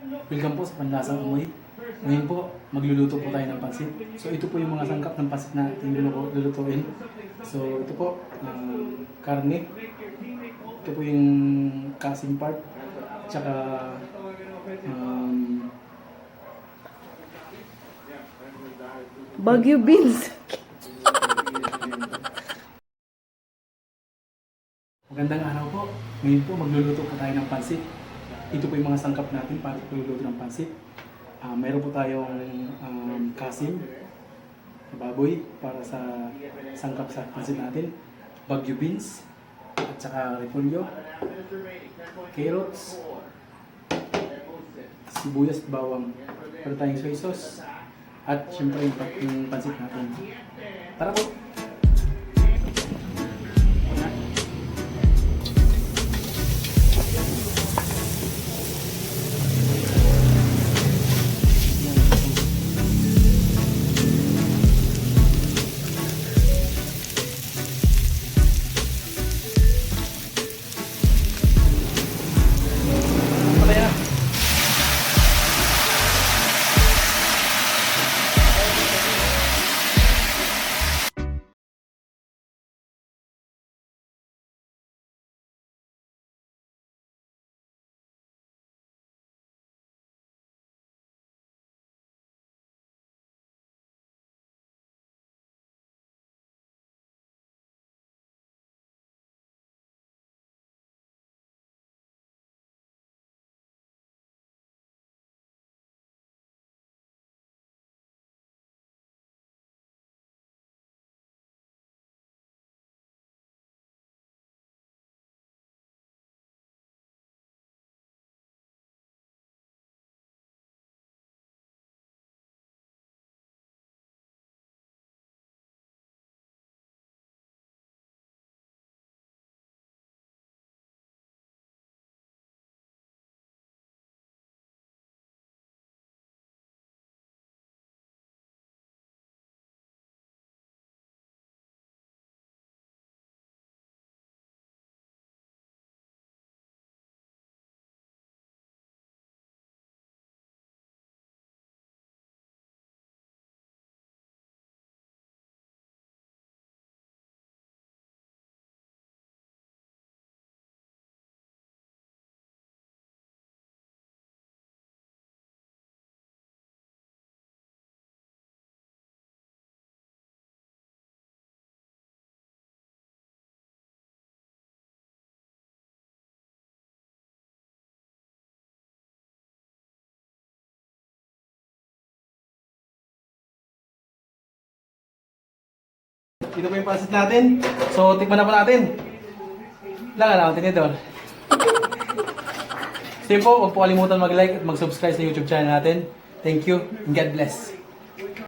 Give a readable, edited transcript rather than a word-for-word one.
Welcome po sa Panlasang Amoy. Ngayon po, magluluto po tayo ng pansit. So ito po yung mga sangkap ng pansit na ating lulutuin. So ito po, karne. Ito po yung kasing part. Tsaka Baguio beans. magandang araw po. Ngayon po, magluluto po tayo ng pansit. Ito po yung mga sangkap natin para sa pagluluto ng pansit. Meron po tayong kasim na baboy para sa sangkap sa pansit natin. Baguio beans, at saka repolyo, carrots, sibuyas at bawang. Meron tayong soy sauce, at syempre yung pansit natin. Tara po! Ito po yung pansit natin. So, tikman na po natin. Lang, tinidor. So yun po, huwag po kalimutan mag-like at mag-subscribe sa YouTube channel natin. Thank you and God bless.